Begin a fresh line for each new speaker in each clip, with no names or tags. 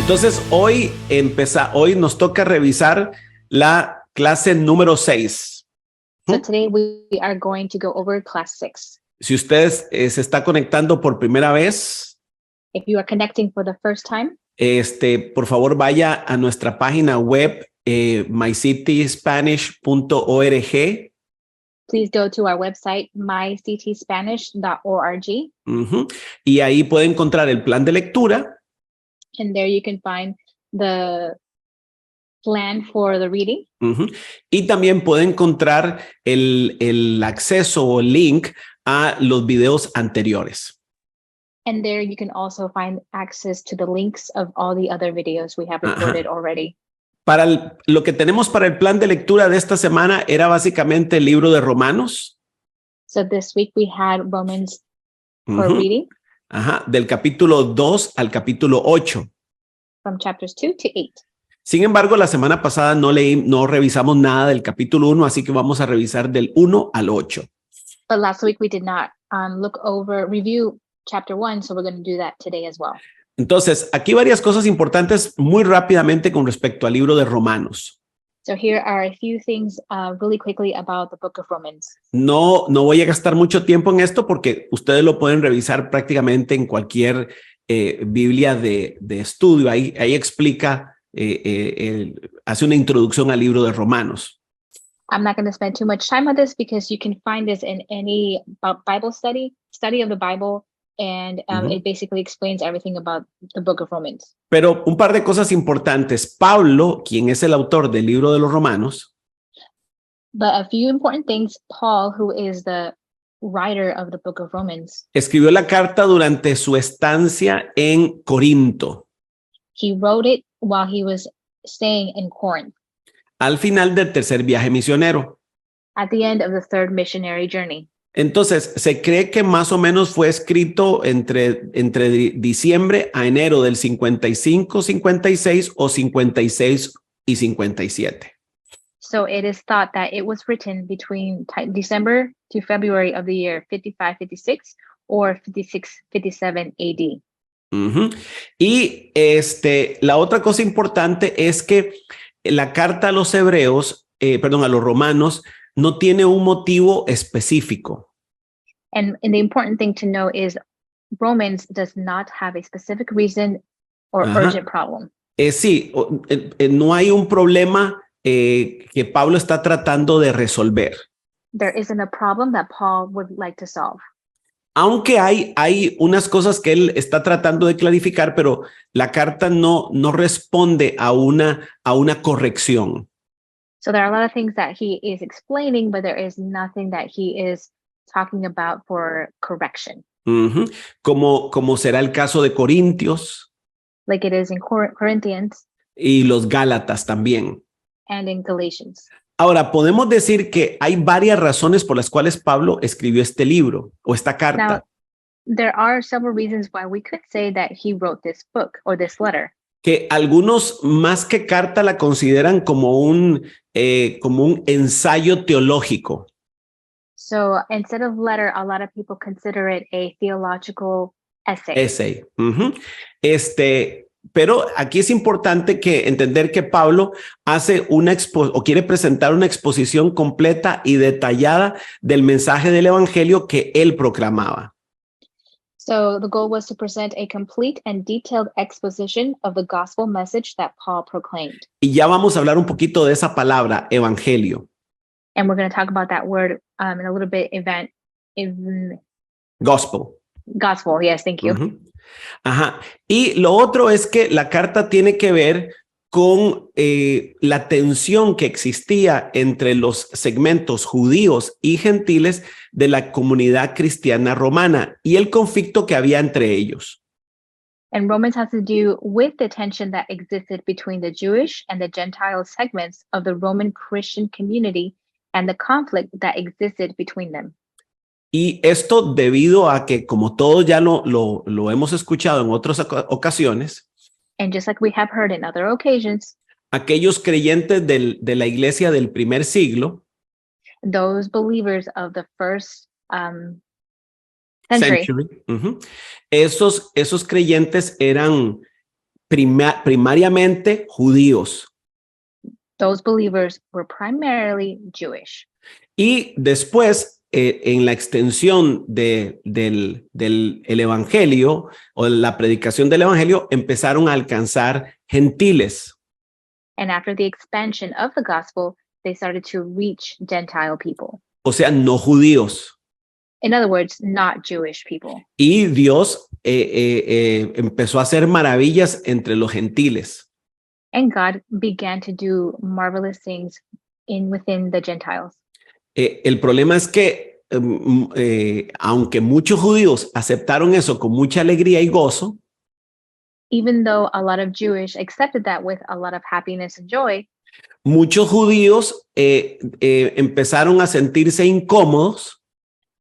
Entonces, hoy nos toca revisar la clase número 6.
So today we are going to go over class 6.
Si usted se está conectando por primera vez,
If you are connecting for the first time,
por favor vaya a nuestra página web mycityspanish.org.
please go to our website, myctspanish.org.
Y ahí puede encontrar el plan de lectura.
And there you can find the plan for the reading.
Y también puede encontrar el acceso o link a los videos anteriores.
And there you can also find access to the links of all the other videos we have recorded already.
Lo que tenemos para el plan de lectura de esta semana era básicamente el libro de Romanos.
So this week we had Romans for reading.
Del capítulo 2 al capítulo 8.
From chapters 2 to 8.
Sin embargo, la semana pasada no revisamos nada del capítulo 1, así que vamos a revisar del 1 al 8.
But last week we did not review chapter 1, so we're going to do that today as well.
Entonces, aquí varias cosas importantes muy rápidamente con respecto al libro de Romanos.
So here are a few things really quickly about the book of Romans.
No voy a gastar mucho tiempo en esto porque ustedes lo pueden revisar prácticamente en cualquier Biblia de estudio. Ahí explica, hace una introducción al libro de Romanos.
I'm not going to spend too much time on this because you can find this in any Bible study of the Bible. And it basically explains everything about the book of Romans.
Pero un par de cosas importantes. Pablo, quien es el autor del libro de los Romanos,
but a few important things. Paul, who is the writer of the book of Romans,
escribió la carta durante su estancia en Corinto.
He wrote it while he was staying in Corinth. Al
final del tercer viaje misionero.
At the end of the third missionary journey.
Entonces, se cree que más o menos fue escrito entre diciembre a enero del 55, 56 o 56 y 57.
So it is thought that it was written between December to February of the year 55, 56 or 56, 57 AD.
Y la otra cosa importante es que la carta a los hebreos, a los romanos, no tiene un motivo específico.
And the important thing to know is Romans does not have a specific reason or urgent problem.
Sí, no hay un problema que Pablo está tratando de resolver.
There isn't a problem that Paul would like to solve.
Aunque hay unas cosas que él está tratando de clarificar, pero la carta no responde a una corrección.
So there are a lot of things that he is explaining, but there is nothing that he is talking about for correction.
Como será el caso de Corintios.
Like it is in Corinthians.
Y los Gálatas también.
And in Galatians.
Ahora, podemos decir que hay varias razones por las cuales Pablo escribió este libro o esta carta.
Now, there are several reasons why we could say that he wrote this book or this letter.
Que algunos más que carta la consideran como un ensayo teológico.
So instead of letter, a lot of people consider it a theological essay.
Pero aquí es importante entender que Pablo hace quiere presentar una exposición completa y detallada del mensaje del evangelio que él proclamaba.
So the goal was to present a complete and detailed exposition of the gospel message that Paul proclaimed.
Y ya vamos a hablar un poquito de esa palabra, evangelio.
And we're going to talk about that word in a little bit.
Gospel.
Gospel, yes, thank you.
Y lo otro es que la carta tiene que ver con la tensión que existía entre los segmentos judíos y gentiles de la comunidad cristiana romana y el conflicto que había entre ellos.
And Romans has to do with the tension that existed between the Jewish and the Gentile segments of the Roman Christian community and the conflict that existed between them.
Y esto debido a que, como todos ya lo hemos escuchado en otras ocasiones,
and just like we have heard in other occasions,
aquellos creyentes de la iglesia del primer siglo,
those believers of the first century.
Esos creyentes eran primariamente judíos.
Those believers were primarily Jewish.
Y después, en la extensión el evangelio o la predicación del evangelio, empezaron a alcanzar gentiles.
And after the expansion of the gospel, they started to reach Gentile people.
O sea, no judíos.
In other words, not Jewish people.
Y Dios empezó a hacer maravillas entre los gentiles.
And God began to do marvelous things within the Gentiles.
El problema es que, aunque muchos judíos aceptaron eso con mucha alegría y gozo,
Even though a lot of Jewish accepted that with a lot of happiness and joy,
muchos judíos empezaron a sentirse incómodos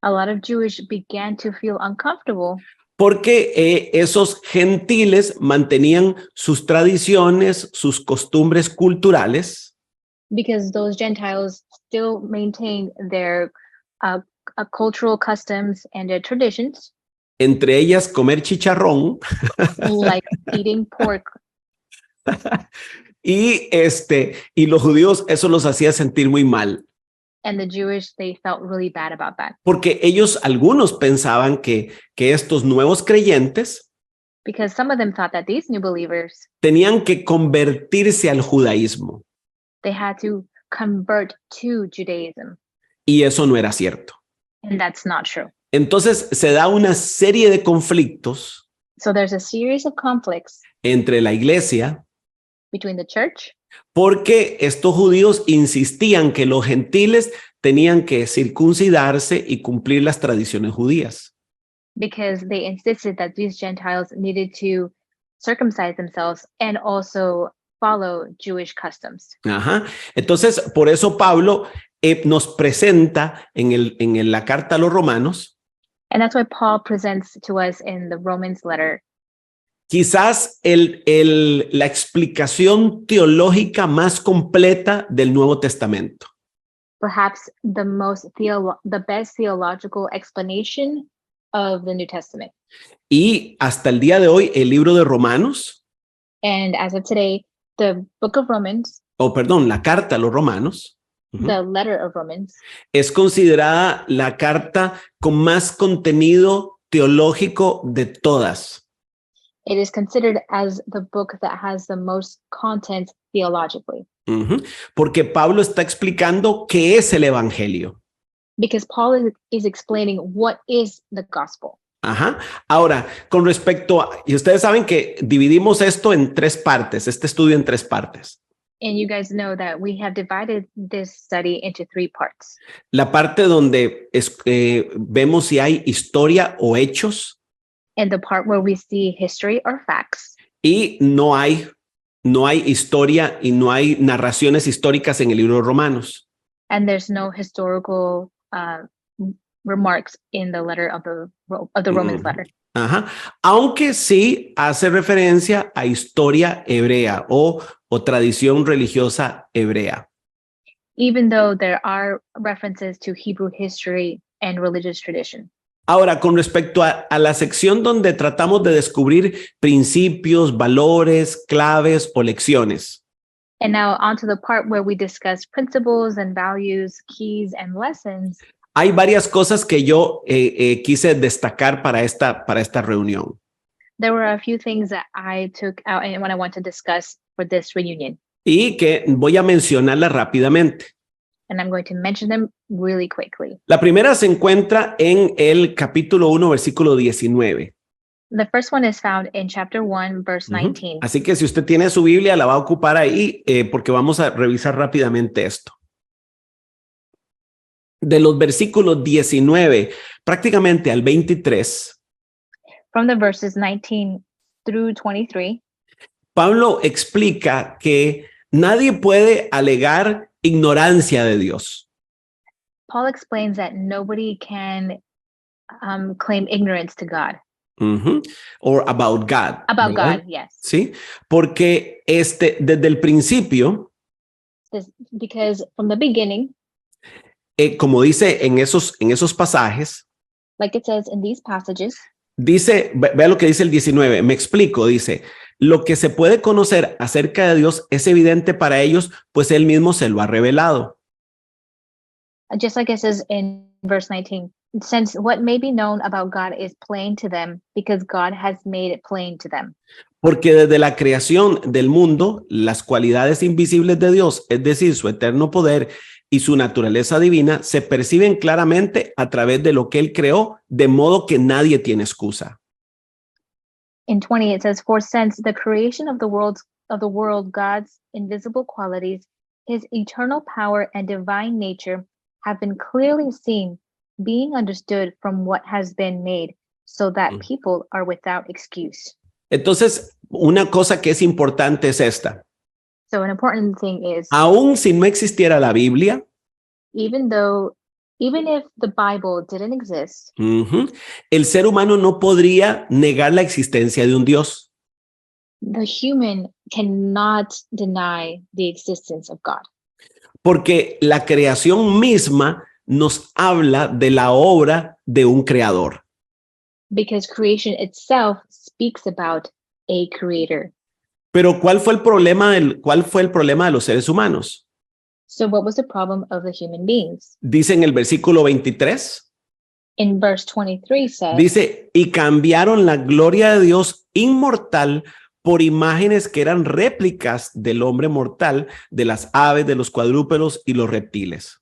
a lot of Jewish began to feel uncomfortable
porque esos gentiles mantenían sus tradiciones, sus costumbres culturales,
because those Gentiles still maintained their cultural customs and their traditions,
entre ellas comer chicharrón.
like eating pork.
Y los judíos eso los hacía sentir muy mal.
And the Jewish, they felt really bad about that.
Porque algunos pensaban que estos nuevos creyentes
Because some of them thought that these new believers,
tenían que convertirse al judaísmo.
they had to convert to Judaism.
Y eso no era cierto.
And that's not true.
Entonces se da una serie de conflictos
So there's a series of conflicts
entre la iglesia
between the church,
porque estos judíos insistían que los gentiles tenían que circuncidarse y cumplir las tradiciones judías.
because they insisted that these Gentiles needed to circumcise themselves and also follow Jewish customs.
Ajá. Entonces, por eso Pablo nos presenta en la carta a los Romanos,
And that's why Paul presents to us in the Romans letter
quizás la explicación teológica más completa del Nuevo Testamento.
perhaps the best theological explanation of the New Testament.
Y hasta el día de hoy, el libro de Romanos,
And as of today, the book of Romans,
la carta a los Romanos,
the letter of Romans,
es considerada la carta con más contenido teológico de todas.
it is considered as the book that has the most content theologically.
Porque Pablo está explicando qué es el evangelio.
Because Paul is explaining what is the gospel.
Ajá. Ahora, con respecto y ustedes saben que dividimos esto en 3 partes, este estudio en 3 partes.
And you guys know that we have divided this study into 3 parts.
La parte donde vemos si hay historia o hechos.
And the part where we see history or facts.
Y no hay historia y no hay narraciones históricas en el libro de Romanos.
And there's no historical remarks in the letter of the Romans letter.
Ajá. Aunque sí hace referencia a historia hebrea o tradición religiosa hebrea.
Even though there are references to Hebrew history and religious tradition.
Ahora, con respecto a la sección donde tratamos de descubrir principios, valores, claves o lecciones.
And now onto the part where we discuss principles and values, keys and lessons.
Hay varias cosas que yo quise destacar para esta reunión.
There were a few things that I took out and what I want to discuss for this reunion.
Y que voy a mencionarlas rápidamente.
And I'm going to mention them really quickly.
La primera se encuentra en el capítulo 1, versículo 19.
The first one is found in chapter 1, verse 19.
Así que si usted tiene su Biblia, la va a ocupar ahí porque vamos a revisar rápidamente esto. De los versículos 19 prácticamente al 23.
From the verses 19 through 23.
Pablo explica que nadie puede alegar ignorancia de Dios.
Paul explains that nobody can claim ignorance to God.
Or about God.
About
¿verdad?
God, yes.
Sí, porque desde el principio,
because from the beginning,
como dice en esos pasajes,
like it says in these passages,
dice, vea lo que dice el 19, me explico, dice, Lo que se puede conocer acerca de Dios es evidente para ellos, pues Él mismo se lo ha revelado.
Just like it says in verse 19, since what may be known about God is plain to them because God has made it plain to them.
Porque desde la creación del mundo, las cualidades invisibles de Dios, es decir, su eterno poder y su naturaleza divina, se perciben claramente a través de lo que Él creó, de modo que nadie tiene excusa.
In 20, it says, for since the creation of the world, God's invisible qualities, his eternal power and divine nature have been clearly seen, being understood from what has been made, so that people are without excuse.
Entonces, una cosa que es importante es esta.
So an important thing is,
Aún si no existiera la Biblia,
even if the Bible didn't exist,
el ser humano no podría negar la existencia de un Dios.
the human cannot deny the existence of God.
Porque la creación misma nos habla de la obra de un creador.
Because creation itself speaks about a creator.
Pero ¿cuál fue el problema de los seres humanos?
So what was the problem of the human beings?
Dice en el versículo 23,
In verse 23 says,
dice, y cambiaron la gloria de Dios inmortal por imágenes que eran réplicas del hombre mortal, de las aves, de los cuadrúpedos y los reptiles.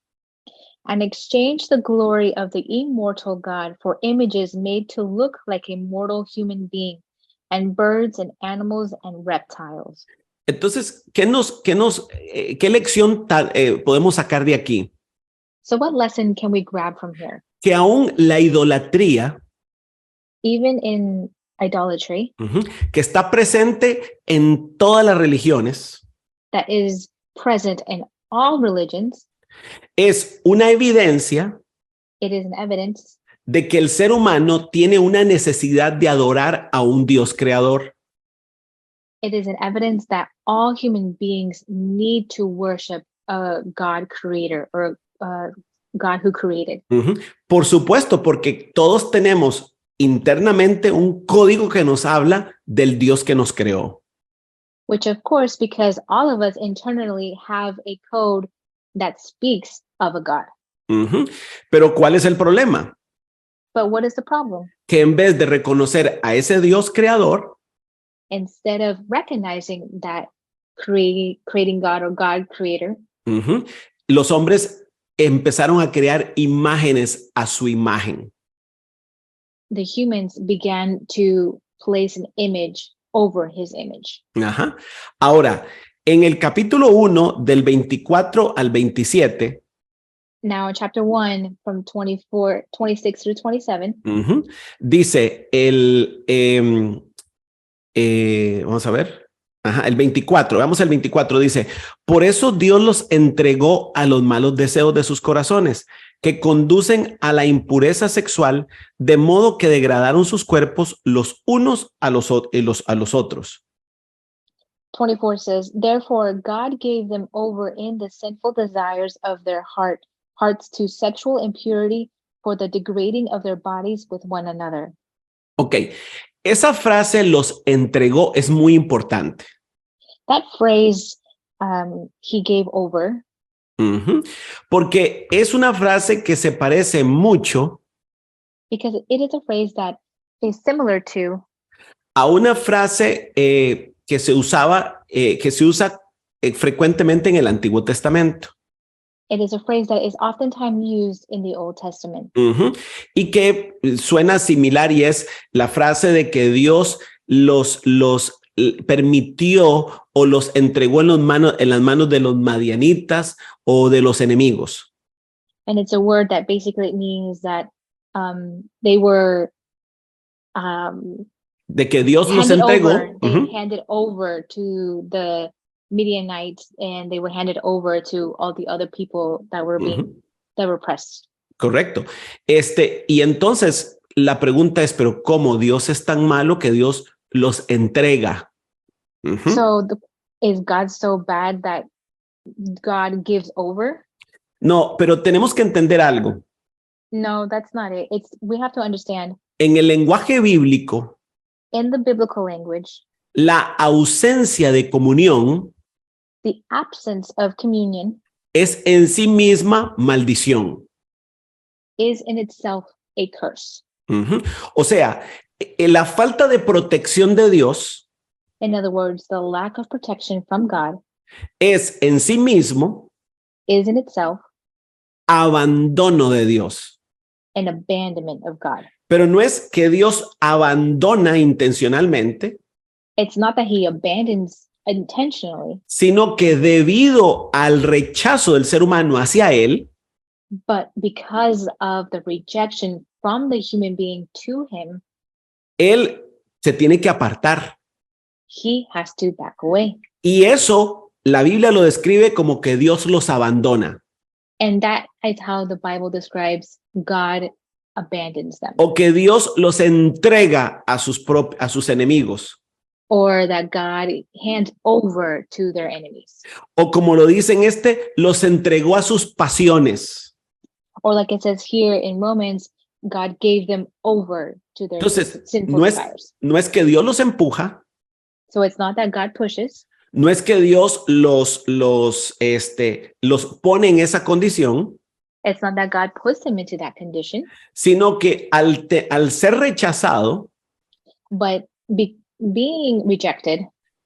and exchanged the glory of the immortal God for images made to look like a mortal human being, and birds and animals and reptiles.
Entonces, ¿qué lección podemos sacar de aquí?
So what lesson can we grab from here?
Que aún la idolatría,
Even in idolatry,
que está presente en todas las religiones,
that is present in all religions,
es una evidencia
it is an evidence
de que el ser humano tiene una necesidad de adorar a un Dios creador.
it is an evidence that all human beings need to worship a God creator or a God who created.
Por supuesto, porque todos tenemos internamente un código que nos habla del Dios que nos creó.
Which of course, because all of us internally have a code that speaks of a God.
Pero ¿cuál es el problema?
But what is the problem?
Que en vez de reconocer a ese Dios creador,
Instead of recognizing that creating God or God creator,
los hombres empezaron a crear imágenes a su imagen.
the humans began to place an image over his image.
Ahora, en el capítulo 1 del 24 al 27,
Now in chapter 1 from 26 through 27,
dice vamos a ver, el 24, veamos el 24, dice, por eso Dios los entregó a los malos deseos de sus corazones, que conducen a la impureza sexual, de modo que degradaron sus cuerpos los unos a los otros.
24 says, therefore God gave them over in the sinful desires of their hearts to sexual impurity for the degrading of their bodies with one another.
Ok, esa frase los entregó es muy importante.
That phrase, he gave over,
porque es una frase que se parece mucho
because it is a phrase that is similar to
a una frase que se usa frecuentemente en el Antiguo Testamento.
It is a phrase that is oftentimes used in the Old Testament.
Y que suena similar, y es la frase de que Dios los permitió o los entregó en las manos de los madianitas o de los enemigos.
And it's a word that basically means that they were
de que Dios los entregó.
They handed over to the Midianites, and they were handed over to all the other people that were that were oppressed.
Correcto. Y entonces la pregunta es, pero ¿cómo Dios es tan malo que Dios los entrega?
So is God so bad that God gives over?
No, pero tenemos que entender algo.
No, that's not it. We have to understand.
En el lenguaje bíblico,
In the biblical language,
La ausencia de comunión
The absence of communion
es en sí misma maldición.
is in itself a curse.
Ujú. O sea, la falta de protección de Dios
In other words, the lack of protection from God
es en sí mismo
is in itself
abandono de Dios.
an abandonment of God.
Pero no es que Dios abandona intencionalmente,
It's not that he abandons intentionally,
sino que debido al rechazo del ser humano hacia él,
but because of the rejection from the human being to him,
él se tiene que apartar.
he has to back away.
Y eso la Biblia lo describe como que Dios los abandona
And that is how the Bible describes God abandons them,
o que Dios los entrega a sus enemigos.
or that God hands over to their enemies,
O como lo dice en los entregó a sus pasiones.
or like it says here in Romans, God gave them over to their
Entonces,
sinful
no
desires.
no es que Dios los empuja,
So it's not that God pushes.
no es que Dios los pone en esa condición,
It's not that God puts them into that condition,
sino que al ser rechazado,
but being rejected,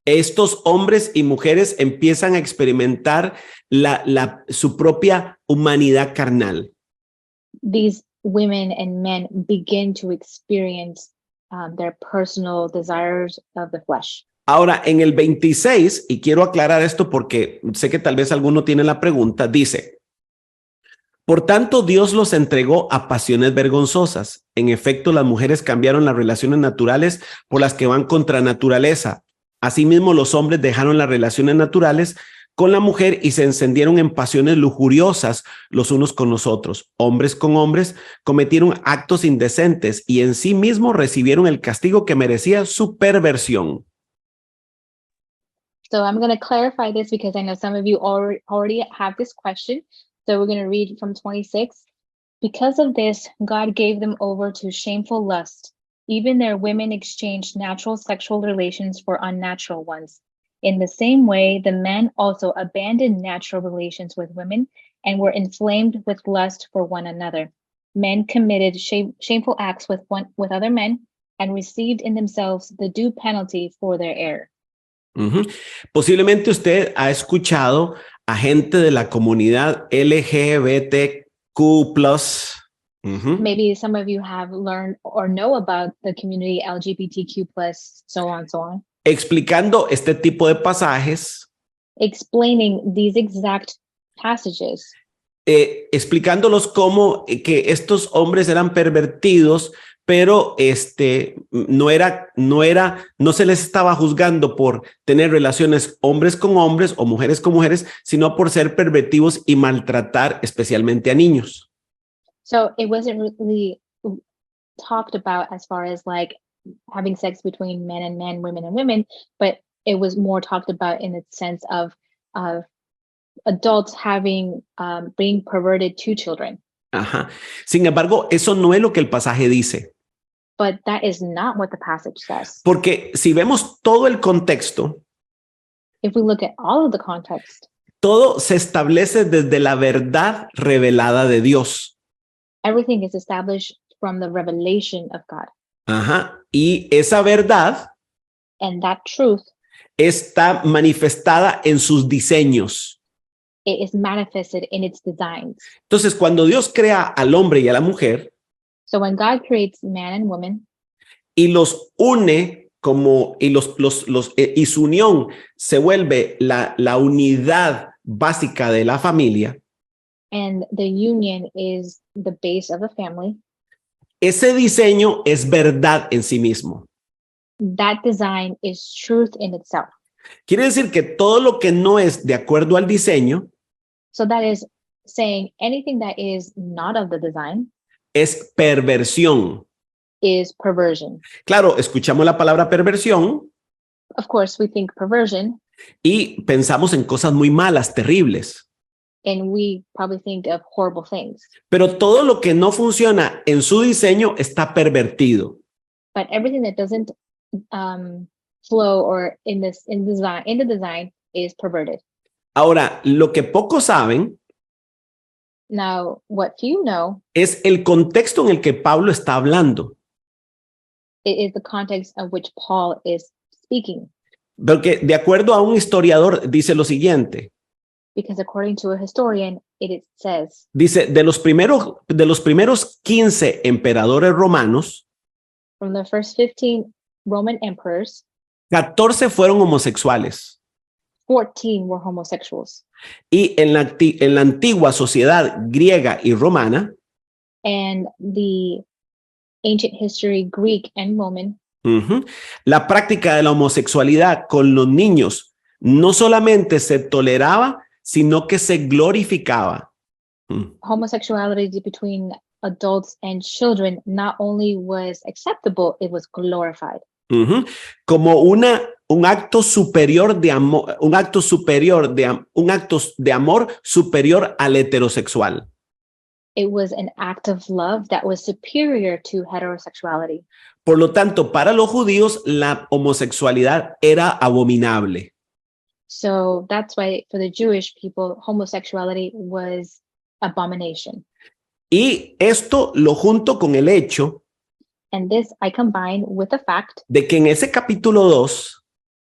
estos hombres y mujeres empiezan a experimentar su propia humanidad carnal.
these women and men begin to experience their personal desires of the flesh.
Ahora, en el 26, y quiero aclarar esto porque sé que tal vez alguno tiene la pregunta, dice: por tanto, Dios los entregó a pasiones vergonzosas. En efecto, las mujeres cambiaron las relaciones naturales por las que van contra naturaleza. Asimismo, los hombres dejaron las relaciones naturales con la mujer y se encendieron en pasiones lujuriosas los unos con los otros. Hombres con hombres cometieron actos indecentes y en sí mismos recibieron el castigo que merecía su perversión.
So I'm going to clarify this because I know some of you already have this question. So we're going to read from 26. Because of this, God gave them over to shameful lust. Even their women exchanged natural sexual relations for unnatural ones. In the same way, the men also abandoned natural relations with women and were inflamed with lust for one another. Men committed shameful acts with other men and received in themselves the due penalty for their error.
Uh-huh. Posiblemente usted ha escuchado a gente de la comunidad LGBTQ+. Uh-huh.
Maybe some of you have learned or know about the community LGBTQ+, so on.
Explicando este tipo de pasajes.
Explaining these exact passages.
Explicándolos como que estos hombres eran pervertidos, pero no se les estaba juzgando por tener relaciones hombres con hombres o mujeres con mujeres, sino por ser pervertidos y maltratar especialmente a niños.
So it wasn't really talked about as far as like having sex between men and men, women and women, but it was more talked about in the sense of adults being perverted to children.
Ajá. Sin embargo, eso no es lo que el pasaje dice.
But that is not what the passage says.
Porque si vemos todo el contexto,
if we look at all of the context,
todo se establece desde la verdad revelada de Dios.
Everything is established from the revelation of God.
Ajá. Y esa verdad,
and that truth,
está manifestada en sus diseños.
It is manifested in its designs.
Entonces, cuando Dios crea al hombre y a la mujer,
so when God creates man and woman,
y los une y su unión se vuelve la unidad básica de la familia,
and the union is the base of the family,
ese diseño es verdad en sí mismo.
That design is truth in itself.
Quiere decir que todo lo que no es de acuerdo al diseño,
so that is saying anything that is not of the design,
es perversión.
Is perversion.
Claro, escuchamos la palabra perversión.
Of course, we think perversion.
Y pensamos en cosas muy malas, terribles.
And we probably think of horrible things.
Pero todo lo que no funciona en su diseño está pervertido.
But everything that doesn't flow or in the design is perverted.
Ahora, lo que pocos saben
Now, what few know
es el contexto en el que Pablo está hablando.
it is the context of which Paul is speaking.
Porque de acuerdo a un historiador dice lo siguiente.
Because according to a historian, it says,
Dice, de los primeros 15 emperadores romanos,
from the first 15 Roman emperors,
14 fueron homosexuales.
14 were homosexuals.
Y en la antigua sociedad griega y romana,
And the ancient history, Greek and Roman,
la práctica de la homosexualidad con los niños no solamente se toleraba, sino que se glorificaba.
homosexuality between adults and children not only was acceptable, it was glorified.
Como un acto superior de amor, un acto de amor superior al heterosexual.
It was an act of love that was superior to heterosexuality.
Por lo tanto, para los judíos la homosexualidad era abominable.
So that's why for the Jewish people, homosexuality was abomination.
Y esto lo junto con el hecho
And this I combine with the fact
de que en ese capítulo 2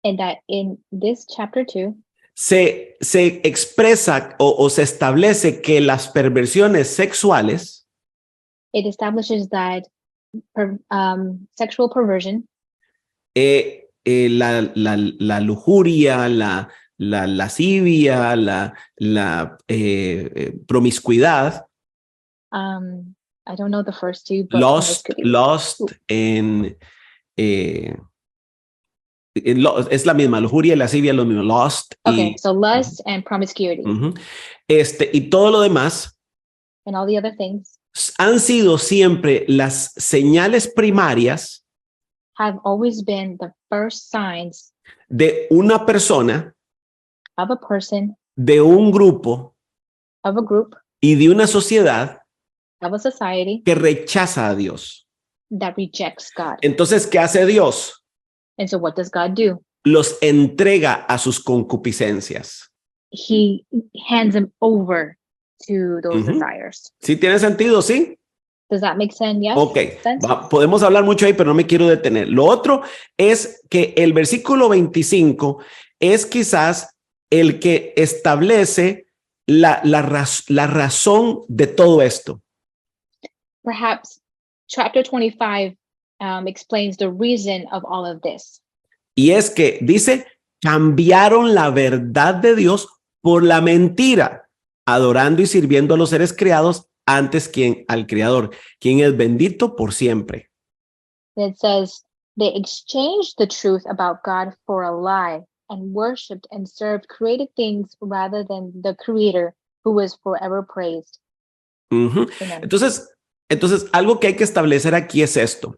and that in this chapter 2,
se expresa o se establece que las perversiones sexuales
it establishes that sexual perversion,
la lujuria, la lascivia, la promiscuidad,
I don't know the first two, but
lust es la misma, lujuria y lascivia, lo mismo, lust.
Okay, so lust and promiscuity.
Y todo lo demás
and all the other things
han sido siempre las señales primarias
have always been the first signs
de una persona,
of a person,
de un grupo
of a group,
y de una sociedad
of a society
que rechaza a Dios.
that rejects God.
Entonces, ¿qué hace Dios?
And so what does God do?
Los entrega a sus concupiscencias.
He hands them over to those desires.
¿Sí tiene sentido? ¿Sí?
Does that make sense? Yes.
Ok, podemos hablar mucho ahí, pero no me quiero detener. Lo otro es que el versículo 25 es quizás el que establece la razón de todo esto.
Perhaps chapter 25 explains the reason of all of this.
Y es que dice, cambiaron la verdad de Dios por la mentira, adorando y sirviendo a los seres creados antes que al Creador, quien es bendito por siempre.
It says, they exchanged the truth about God for a lie and worshipped and served created things rather than the Creator who is forever praised.
Entonces, algo que hay que establecer aquí es esto.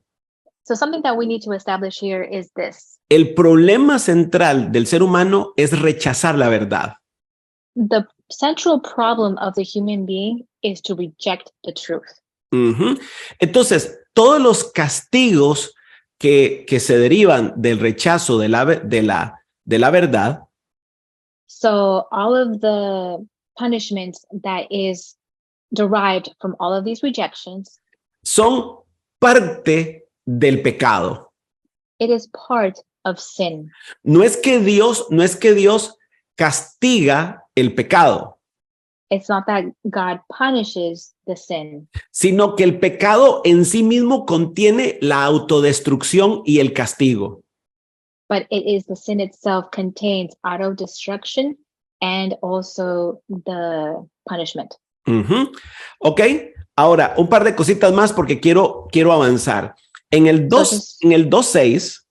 So something that we need to establish here is this.
El problema central del ser humano es rechazar la verdad.
The central problem of the human being is to reject the truth.
Entonces, todos los castigos que se derivan del rechazo de la verdad,
so all of the punishments that is derived from all of these rejections,
son parte del pecado.
It is part of sin.
No es que Dios castiga el pecado.
It's not that God punishes the sin,
sino que el pecado en sí mismo contiene la autodestrucción y el castigo.
But it is the sin itself contains auto-destruction and also the punishment.
Ok, ahora un par de cositas más porque quiero avanzar. En el 2.6,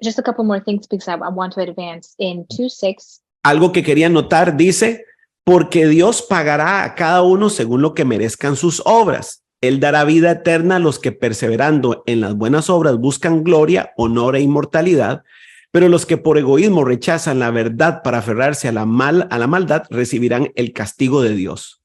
just a couple more things because I want to advance. In 2:6,
algo que quería notar dice, porque Dios pagará a cada uno según lo que merezcan sus obras. Él dará vida eterna a los que perseverando en las buenas obras buscan gloria, honor e inmortalidad, pero los que por egoísmo rechazan la verdad para aferrarse a la maldad recibirán el castigo de Dios.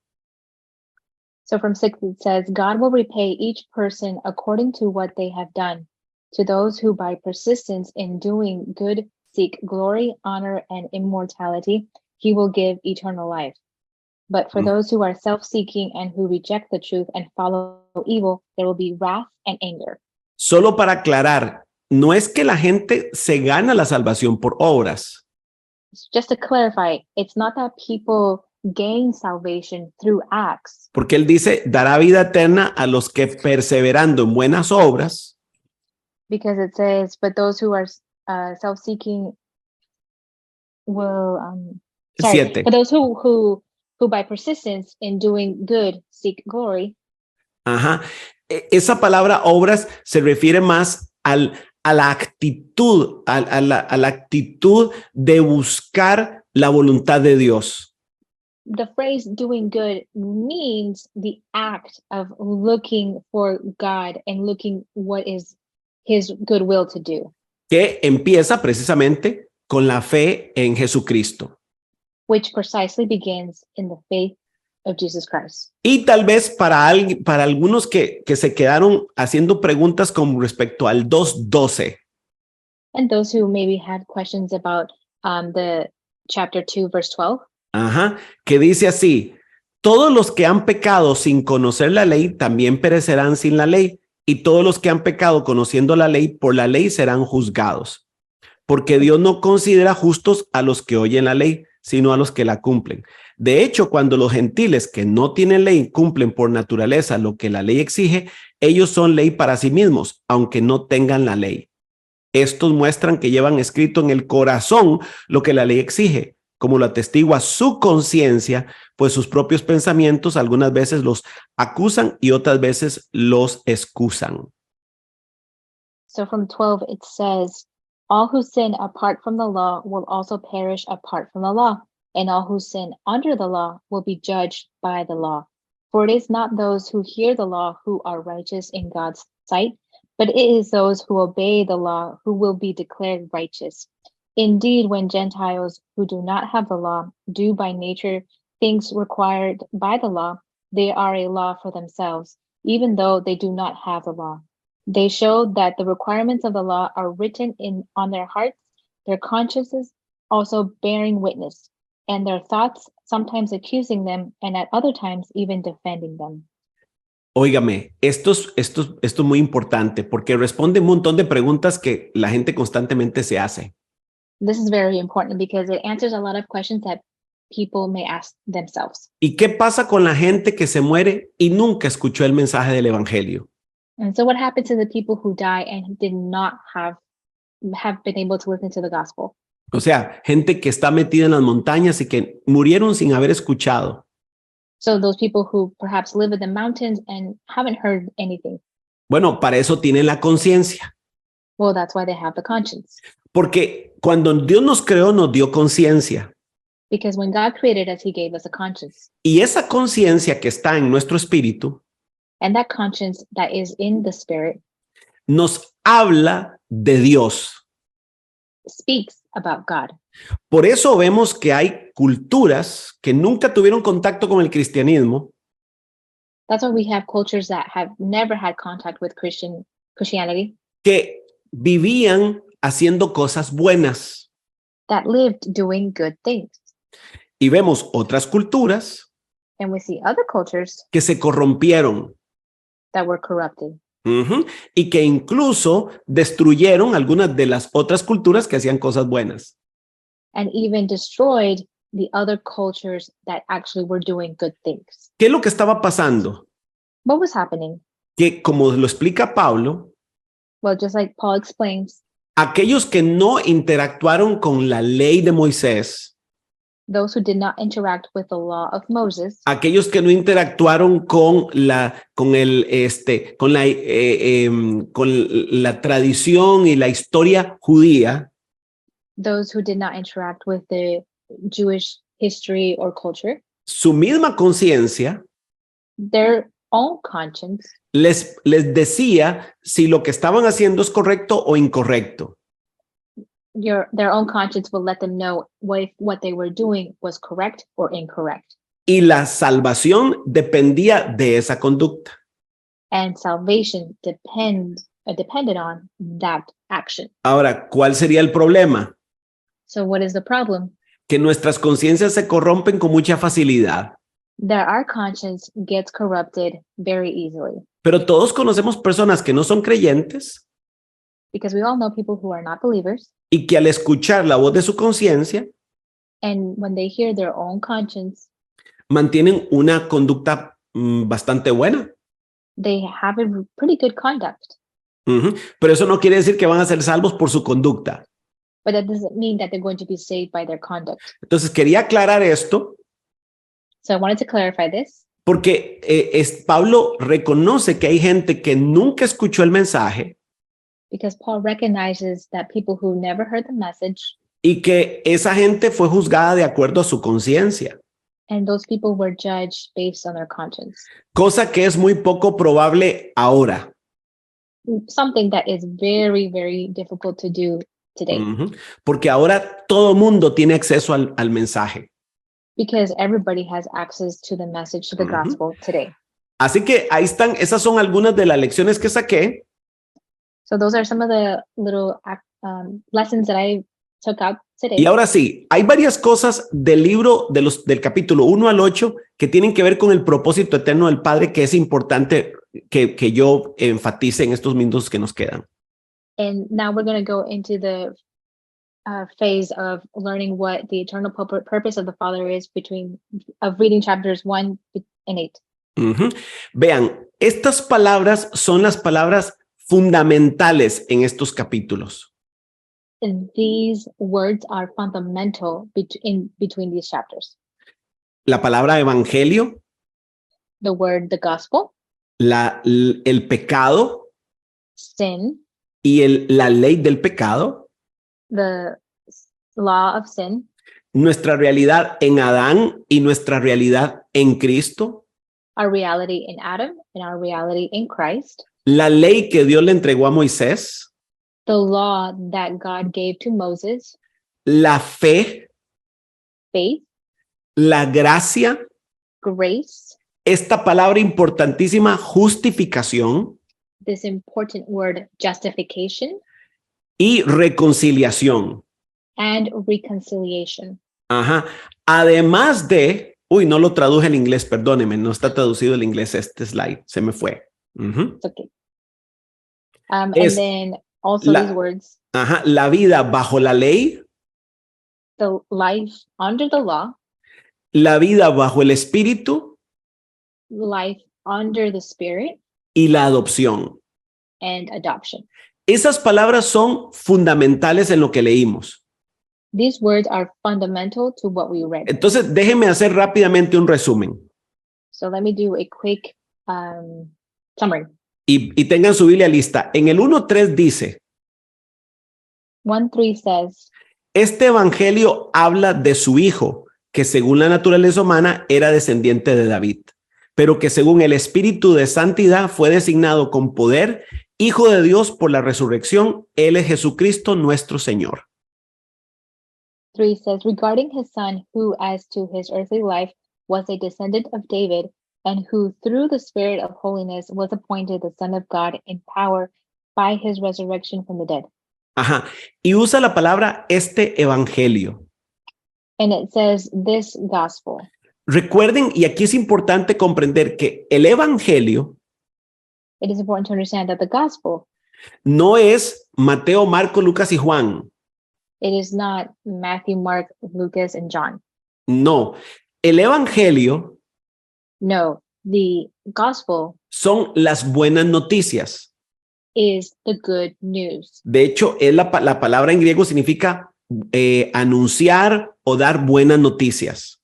So from 6 it says, God will repay each person according to what they have done. To those who by persistence in doing good seek glory, honor, and immortality, he will give eternal life. But for those who are self-seeking and who reject the truth and follow evil, there will be wrath and anger.
Solo para aclarar, no es que la gente se gana la salvación por obras.
Just to clarify, it's not that people gain salvation through acts.
Porque él dice, dará vida eterna a los que perseverando en buenas obras.
Because it says, but those who are self-seeking will,
Siete.
for those who by persistence in doing good seek glory.
Ajá. Esa palabra obras se refiere más a la actitud, a la actitud de buscar la voluntad de Dios.
The phrase doing good means the act of looking for God and looking what is his good will to do.
Que empieza precisamente con la fe en Jesucristo.
Which precisely begins in the faith of Jesus Christ.
Y tal vez para algunos que se quedaron haciendo preguntas con respecto al 2:12.
And those who maybe had questions about the chapter 2, verse 12.
Ajá, que dice así, todos los que han pecado sin conocer la ley también perecerán sin la ley, y todos los que han pecado conociendo la ley por la ley serán juzgados, porque Dios no considera justos a los que oyen la ley, sino a los que la cumplen. De hecho, cuando los gentiles que no tienen ley cumplen por naturaleza lo que la ley exige, ellos son ley para sí mismos, aunque no tengan la ley. Estos muestran que llevan escrito en el corazón lo que la ley exige, como lo atestigua su conciencia, pues sus propios pensamientos algunas veces los acusan y otras veces los excusan.
So from 12 it says, all who sin apart from the law will also perish apart from the law, and all who sin under the law will be judged by the law. For it is not those who hear the law who are righteous in God's sight, but it is those who obey the law who will be declared righteous. Indeed, when Gentiles who do not have the law do by nature things required by the law, they are a law for themselves, even though they do not have the law. They show that the requirements of the law are written on their hearts, their consciences also bearing witness, and their thoughts sometimes accusing them, and at other times even defending them.
Óigame, esto es muy importante porque responde un montón de preguntas que la gente constantemente se hace.
This is very important because it answers a lot of questions that people may ask themselves.
¿Y qué pasa con la gente que se muere y nunca escuchó el mensaje del evangelio?
And so what happens to the people who die and did not have been able to listen to the gospel?
O sea, gente que está metida en las montañas y que murieron sin haber escuchado.
So those people who perhaps live in the mountains and haven't heard anything.
Bueno, para eso tienen la conciencia.
Well, that's why they have the conscience.
Porque cuando Dios nos creó, nos dio conciencia.
Because when God created us, he gave us a conscience.
Y esa conciencia que está en nuestro espíritu
And that conscience that is in the spirit
nos habla de Dios.
Speaks about God.
Por eso vemos que hay culturas que nunca tuvieron contacto con el cristianismo.
That's why we have cultures that have never had contact with Christianity.
Que vivían haciendo cosas buenas.
That lived doing good things.
Y vemos otras culturas
And we see other cultures
que se corrompieron.
that were corrupted.
Y que incluso destruyeron algunas de las otras culturas que hacían cosas buenas.
And even destroyed the other cultures that actually were doing good things.
¿Qué es lo que estaba pasando?
What was happening?
Que como lo explica Pablo,
Well, just like Paul explains,
aquellos que no interactuaron con la ley de Moisés,
those who did not interact with the law of Moses,
aquellos que no interactuaron con la tradición y la historia judía,
those who did not interact with the Jewish history or culture,
su misma conciencia
their own conscience
les decía si lo que estaban haciendo es correcto o incorrecto.
their own conscience will let them know if what they were doing was correct or incorrect.
Y la salvación dependía de esa conducta.
And salvation depends dependent on that action.
Ahora, ¿cuál sería el problema?
So what is the problem?
Que nuestras conciencias se corrompen con mucha facilidad.
That our conscience gets corrupted very easily.
Pero todos conocemos personas que no son creyentes
Because we all know people who are not believers,
y que al escuchar la voz de su conciencia
and when they hear their own conscience,
mantienen una conducta bastante buena.
they have a pretty good conduct.
Pero eso no quiere decir que van a ser salvos por su conducta.
But that doesn't mean that they're going to be saved by their conduct.
Entonces quería aclarar esto
So I wanted to clarify this
porque Pablo reconoce que hay gente que nunca escuchó el mensaje
because Paul recognizes that people who never heard the message,
y que esa gente fue juzgada de acuerdo a su conciencia,
and those people were judged based on their conscience.
cosa que es muy poco probable ahora.
Something that is very, very difficult to do today.
Porque ahora todo mundo tiene acceso al mensaje.
Because everybody has access to the message, to the gospel today.
Así que ahí están, esas son algunas de las lecciones que saqué.
So those are some of the little lessons that I took out today.
Y ahora sí, hay varias cosas del libro del capítulo 1 al 8 que tienen que ver con el propósito eterno del Padre, que es importante que yo enfatice en estos minutos que nos quedan.
And now we're going to go into the phase of learning what the eternal purpose of the Father is of reading chapters 1 and 8.
Vean, estas palabras son las palabras fundamentales en estos capítulos.
And these words are fundamental between these chapters.
La palabra evangelio,
The word, the gospel,
el pecado
sin,
y la ley del pecado,
the law of sin,
nuestra realidad en Adán y nuestra realidad en Cristo,
our reality in Adam and our reality in Christ,
la ley que Dios le entregó a Moisés,
the law that God gave to Moses,
la fe,
faith,
la gracia,
grace,
esta palabra importantísima, justificación,
this important word, justification,
y reconciliación.
and reconciliation.
Además de, no lo traduje en inglés, perdóneme, no está traducido el inglés este slide, se me fue.
It's okay. And then also these words.
La vida bajo la ley.
The life under the law.
La vida bajo el espíritu.
Life under the spirit.
Y la adopción.
And adoption.
Esas palabras son fundamentales en lo que leímos.
These words are fundamental to what we read.
Entonces, déjenme hacer rápidamente un resumen.
So let me do a quick summary.
Y tengan su Biblia lista. En el 1:3 dice,
1:3 says,
este evangelio habla de su hijo, que según la naturaleza humana era descendiente de David, pero que según el Espíritu de Santidad fue designado con poder, Hijo de Dios por la resurrección. Él es Jesucristo nuestro Señor.
3 says, regarding his son, who as to his earthly life was a descendant of David, and who through the Spirit of holiness was appointed the Son of God in power by his resurrection from the dead.
Y usa la palabra este evangelio.
And it says this gospel.
Recuerden, y aquí es importante comprender que el evangelio
it is important to understand that the gospel
no es Mateo, Marco, Lucas y Juan.
It is not Matthew, Mark, Lucas, and John.
No, el evangelio
No, the gospel
son las buenas noticias.
Is the good news.
De hecho, la palabra en griego significa anunciar o dar buenas noticias.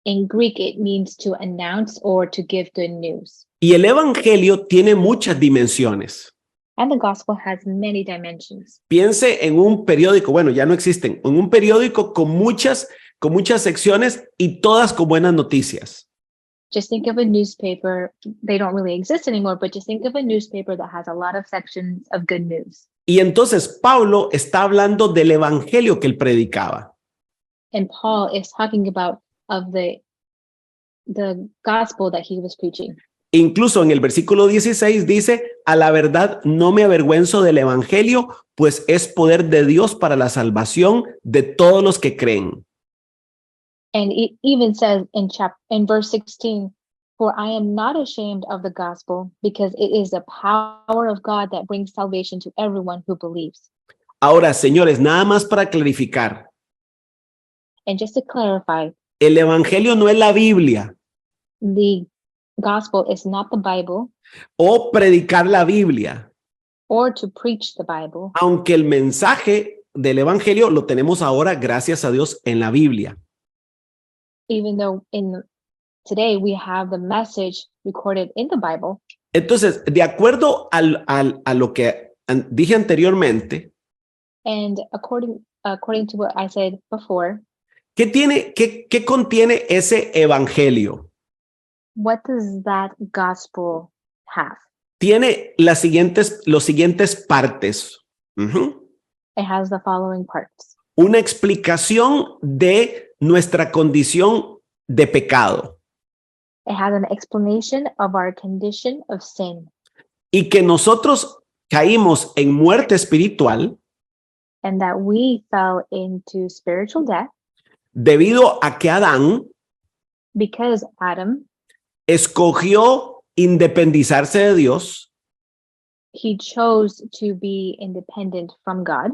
In Greek, it means to announce or to give good news.
Y el evangelio tiene muchas dimensiones.
And the gospel has many dimensions.
Piense en un periódico, bueno, ya no existen, en un periódico con muchas secciones y todas con buenas noticias.
Just think of a newspaper. They don't really exist anymore, but just think of a newspaper that has a lot of sections of good news.
Y entonces Pablo está hablando del evangelio que él predicaba.
And Paul is talking about of the gospel that he was preaching.
Incluso en el versículo 16 dice, a la verdad no me avergüenzo del evangelio, pues es poder de Dios para la salvación de todos los que creen.
And it even says in verse 16, for I am not ashamed of the gospel, because it is the power of God that brings salvation to everyone who believes.
Ahora, señores, nada más para clarificar,
And just to clarify,
el evangelio no es la Biblia
the gospel is not the Bible
o predicar la Biblia,
or to preach the Bible,
aunque el mensaje del evangelio lo tenemos ahora, gracias a Dios, en la Biblia.
even though today we have the message recorded in the Bible.
Entonces, de acuerdo a lo que dije anteriormente,
And according to what I said before,
¿qué contiene ese evangelio?
what does that gospel have?
Tiene los siguientes partes.
It has the following parts.
Una explicación de nuestra condición de pecado
It has an explanation of our condition of sin,
y que nosotros caímos en muerte espiritual
and that we fell into spiritual death
debido a que Adán
because Adam,
escogió independizarse de Dios
he chose to be independent from God,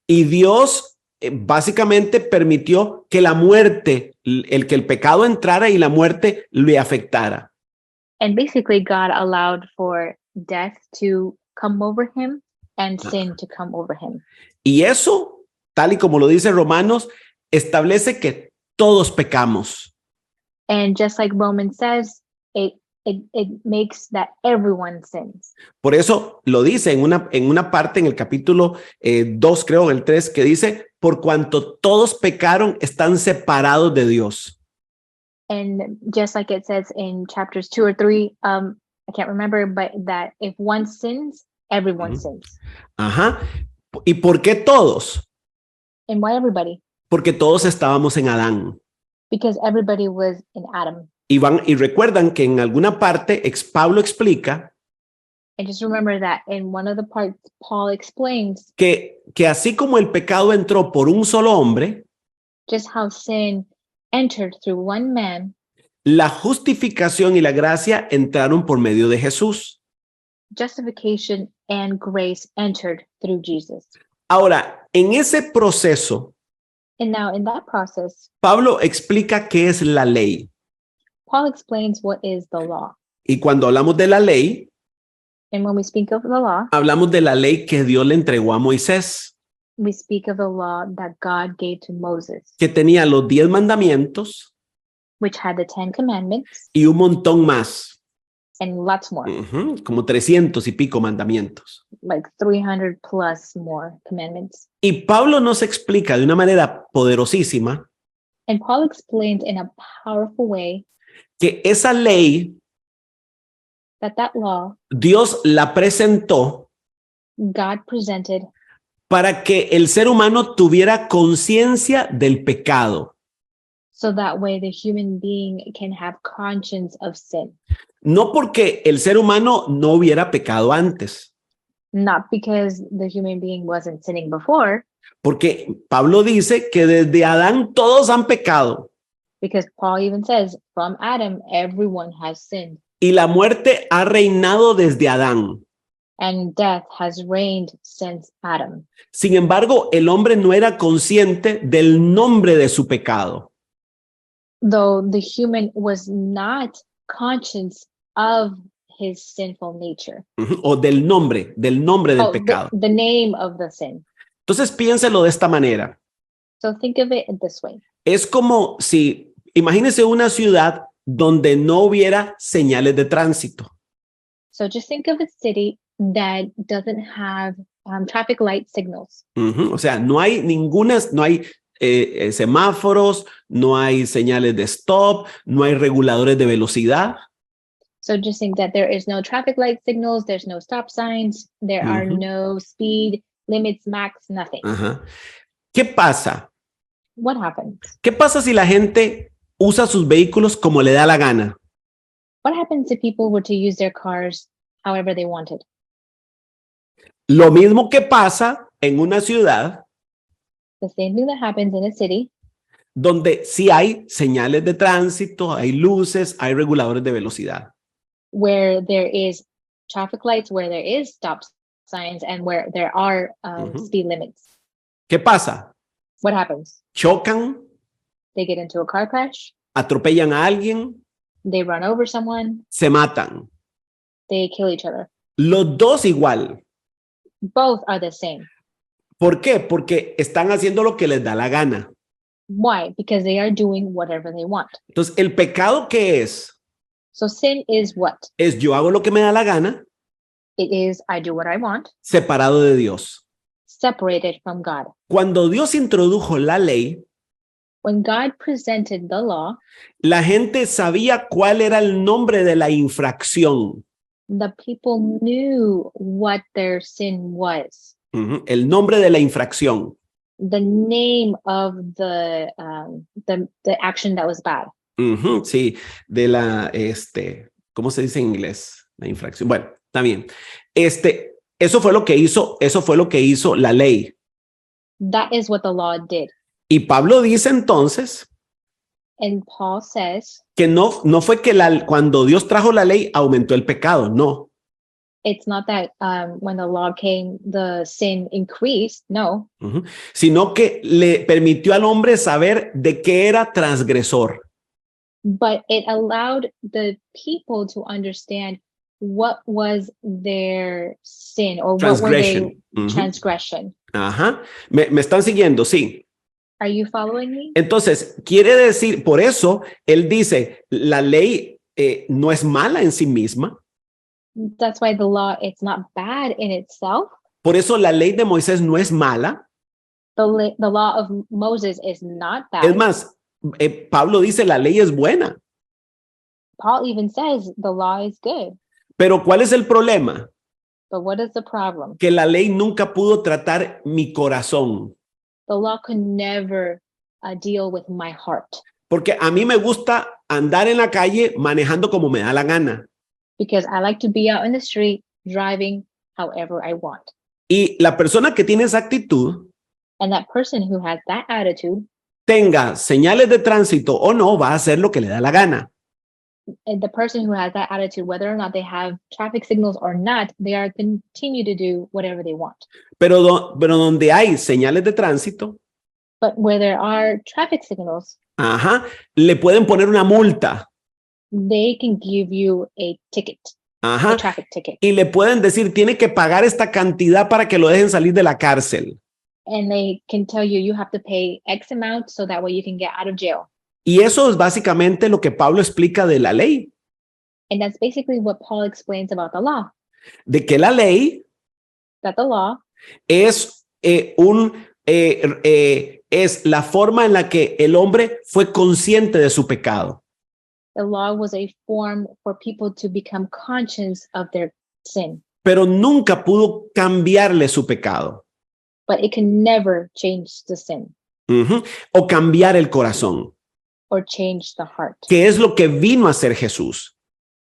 y Dios básicamente permitió que la muerte, que el pecado entrara y la muerte le afectara.
and basically God allowed for death to come over him and sin to come over him.
Y eso, tal y como lo dice Romanos, establece que todos pecamos.
And just like Romans says, it makes that everyone sins.
Por eso lo dice en una parte en el capítulo 2, creo, el 3, que dice, por cuanto todos pecaron, están separados de Dios.
And just like it says in chapters 2 or 3, I can't remember, but that if one sins, everyone sins.
Ajá. ¿Y por qué todos?
And why everybody?
Porque todos estábamos en Adán.
Because everybody was in Adam.
Y recuerdan que en alguna parte Pablo explica
And just remember that in one of the parts, Paul explains
que así como el pecado entró por un solo hombre,
just how sin entered through one man,
la justificación y la gracia entraron por medio de Jesús.
justification and grace entered through Jesus.
Ahora, en ese proceso,
And now in that process,
Pablo explica qué es la ley.
Paul explains what is the law.
Y cuando hablamos de la ley,
And when we speak of the law,
hablamos de la ley que Dios le entregó a Moisés,
we speak of the law that God gave to Moses,
que tenía los 10 mandamientos
which had the 10 commandments
y un montón más,
and lots more,
como 300 y pico mandamientos.
like 300 plus more commandments.
Y Pablo nos explica de una manera poderosísima
And Paul explains in a powerful way
que esa ley
that law
Dios la presentó
God presented
para que el ser humano tuviera conciencia del pecado.
so that way the human being can have conscience of sin.
No porque el ser humano no hubiera pecado antes,
Not because the human being wasn't sinning before,
porque Pablo dice que desde Adán todos han pecado
because Paul even says, from Adam, everyone has sinned,
y la muerte ha reinado desde Adán.
and death has reigned since Adam.
Sin embargo, el hombre no era consciente del nombre de su pecado.
Though the human was not conscious of his sinful nature.
O del nombre del pecado.
The name of the sin.
Entonces piénselo de esta manera.
So think of it this way.
Es como si, imagínese una ciudad donde no hubiera señales de tránsito.
So just think of a city that doesn't have traffic light signals.
O sea, no hay semáforos, no hay señales de stop, no hay reguladores de velocidad.
So just think that there is no traffic light signals, there's no stop signs, there are no speed limits, max, nothing.
¿Qué pasa?
What happens?
¿Qué pasa si la gente usa sus vehículos como le da la gana?
What happens if people were to use their cars however they wanted?
Lo mismo que pasa en una ciudad
The same thing that happens in a city
donde sí hay señales de tránsito, hay luces, hay reguladores de velocidad.
where there is traffic lights, where there is stop signs, and where there are speed limits.
¿Qué pasa?
What happens?
Chocan,
They get into a car crash,
atropellan a alguien,
they run over someone,
se matan.
they kill each other.
Los dos igual.
Both are the same.
¿Por qué? Porque están haciendo lo que les da la gana.
Why? Because they are doing whatever they want.
Entonces, el pecado que es
So sin is what?
yo hago lo que me da la gana,
It is I do what I want,
separado de Dios.
separated from God.
Cuando Dios introdujo la ley,
When God presented the law,
la gente sabía cuál era el nombre de la infracción.
the people knew what their sin was.
El nombre de la infracción.
The name of the action that was bad.
Sí, de la, ¿cómo se dice en inglés? La infracción. Bueno, está bien. Eso fue lo que hizo la ley.
That is what the law did.
Y Pablo dice entonces
And Paul says
que no fue que cuando Dios trajo la ley aumentó el pecado, no.
it's not that when the law came, the sin increased. No,
Sino que le permitió al hombre saber de qué era transgresor.
but it allowed the people to understand what was their sin or what were they transgression.
Ajá. ¿Me están siguiendo? Sí.
Are you following me?
Entonces, quiere decir, por eso, él dice, la ley no es mala en sí misma.
That's why the law, it's not bad in itself.
Por eso la ley de Moisés no es mala.
The law of Moses is not bad.
Es más, Pablo dice, la ley es buena.
Paul even says the law is good.
Pero ¿cuál es el problema?
But what is the problem?
Que la ley nunca pudo tratar mi corazón.
The law could never deal with my heart.
Porque a mí me gusta andar en la calle manejando como me da la gana.
Because I like to be out in the street driving however I want.
Y la persona que tiene esa actitud,
And that person who has that attitude,
tenga señales de tránsito o no, va a hacer lo que le da la gana.
and the person who has that attitude, whether or not they have traffic signals or not, they are continue to do whatever they want.
Pero donde hay señales de tránsito,
But where there are traffic signals,
le pueden poner una multa.
they can give you a ticket, a traffic ticket.
Y le pueden decir, tiene que pagar esta cantidad para que lo dejen salir de la cárcel.
And they can tell you, you have to pay X amount so that way you can get out of jail.
Y eso es básicamente lo que Pablo explica de la ley.
And that's basically what Paul explains about the law.
De que la ley
That the law
es es la forma en la que el hombre fue consciente de su pecado.
The law was a form for people to become conscious of their sin,
Pero nunca pudo cambiarle su pecado.
but it can never change the sin
O cambiar el corazón,
or change the heart.
que es lo que vino a hacer Jesús.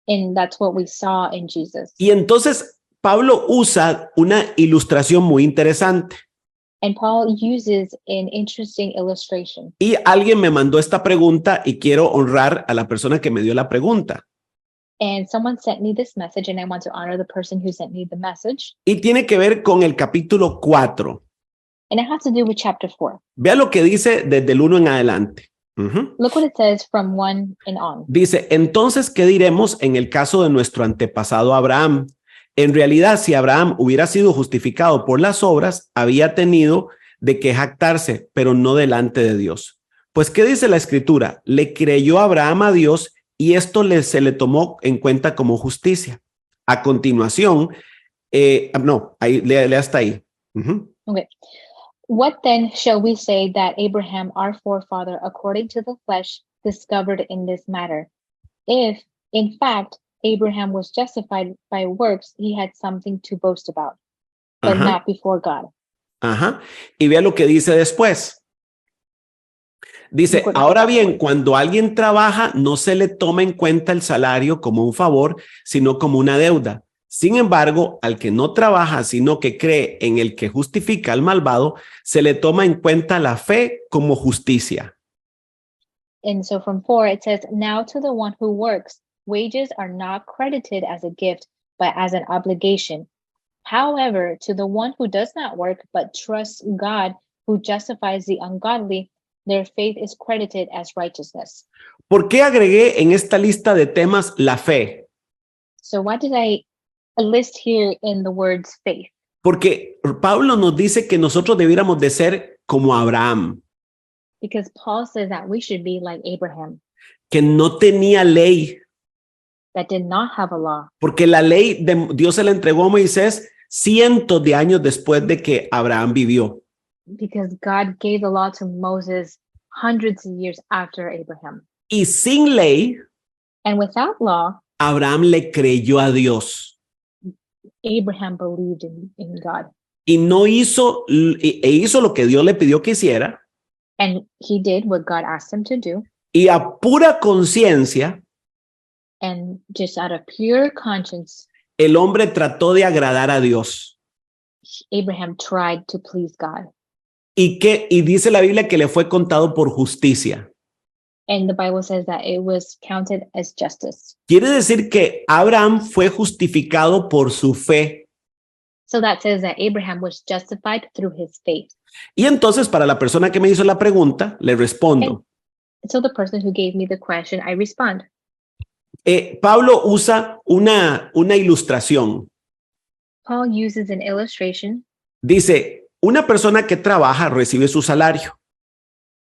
And that's what we saw in Jesus.
Y entonces Pablo usa una ilustración muy interesante.
And Paul uses an interesting illustration.
Y alguien me mandó esta pregunta y quiero honrar a la persona que me dio la pregunta.
And someone sent me this message, and I want to honor the person who sent me the message.
Y tiene que ver con el capítulo 4.
And it has to do with chapter 4.
Vea lo que dice desde el 1 en adelante.
Look what it says from 1 and on.
Dice, entonces, ¿qué diremos en el caso de nuestro antepasado Abraham? En realidad, si Abraham hubiera sido justificado por las obras, había tenido de qué jactarse, pero no delante de Dios. Pues, ¿qué dice la Escritura? Le creyó Abraham a Dios y esto se le tomó en cuenta como justicia. A continuación, lee hasta ahí.
Okay. What then shall we say that Abraham, our forefather, according to the flesh, discovered in this matter? If, in fact, Abraham was justified by works, he had something to boast about, but not before God.
Y vea lo que dice después. Dice, ahora bien, cuando alguien trabaja, no se le toma en cuenta el salario como un favor, sino como una deuda. Sin embargo, al que no trabaja, sino que cree en el que justifica al malvado, se le toma en cuenta la fe como justicia.
And so from 4, it says, now to the one who works, wages are not credited as a gift, but as an obligation. However, to the one who does not work, but trusts God, who justifies the ungodly, their faith is credited as righteousness.
¿Por qué agregué en esta lista de temas la fe?
So why did I list here in the words faith?
Porque Pablo nos dice que nosotros debiéramos de ser como Abraham,
Because Paul says that we should be like Abraham,
que no tenía ley,
that did not have a law,
porque la ley de Dios se la entregó a Moisés cientos de años después de que Abraham vivió.
because God gave the law to Moses hundreds of years after Abraham.
Y sin ley,
And without law,
Abraham le creyó a Dios
Abraham believed in God.
y no hizo, hizo lo que Dios le pidió que hiciera,
And he did what God asked him to do.
y a pura conciencia,
And just out of pure conscience,
el hombre trató de agradar a Dios.
Abraham tried to please God.
Y dice la Biblia que le fue contado por justicia.
And the Bible says that it was counted as justice.
Quiere decir que Abraham fue justificado por su fe.
So that says that Abraham was justified through his faith.
Y entonces, para la persona que me hizo la pregunta, le respondo.
So the person who gave me the question, I respond.
Pablo usa una ilustración.
Paul uses an illustration.
Dice, una persona que trabaja recibe su salario.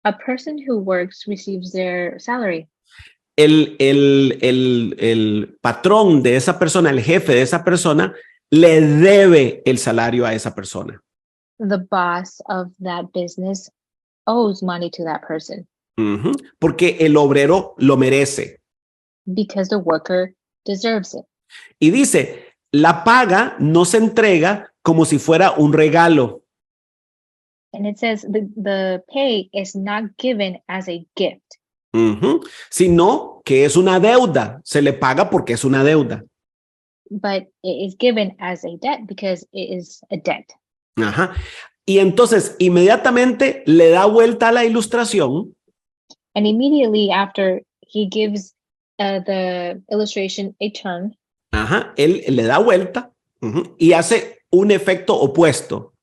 A person who works receives their salary.
El patrón de esa persona, el jefe de esa persona, le debe el salario a esa persona.
The boss of that business owes money to that person.
Porque el obrero lo merece.
Because the worker deserves it.
Y dice, la paga no se entrega como si fuera un regalo.
And it says the pay is not given as a gift.
Sino que es una deuda. Se le paga porque es una deuda.
But it is given as a debt because it is a debt.
Ajá. Y entonces inmediatamente le da vuelta a la ilustración.
And immediately after he gives the illustration a turn.
Ajá. Él le da vuelta y hace un efecto opuesto.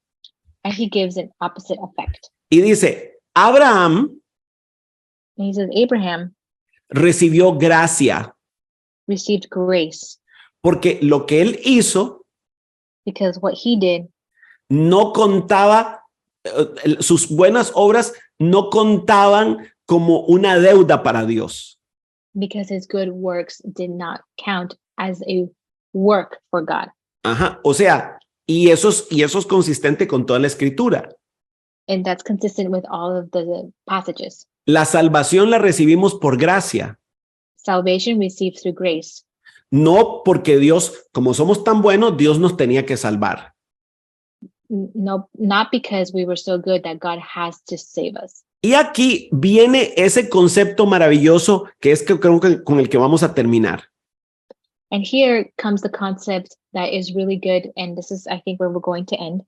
And he gives an opposite effect.
Y dice, Abraham
And he says, Abraham
recibió gracia
received grace
porque lo que él hizo
because what he did,
no contaba, sus buenas obras no contaban como una deuda para Dios.
because his good works did not count as a work for God.
Ajá. O sea, y eso es consistente con toda la escritura.
And that's consistent with all of the passages.
La salvación la recibimos por gracia,
Salvation received through grace.
no porque Dios, como somos tan buenos, Dios nos tenía que salvar.
No, not because we were so good that God has to save us.
Y aquí viene ese concepto maravilloso que es que creo que con el que vamos a terminar.
And here comes the concept that is really good. And this is, I think, where we're going to end.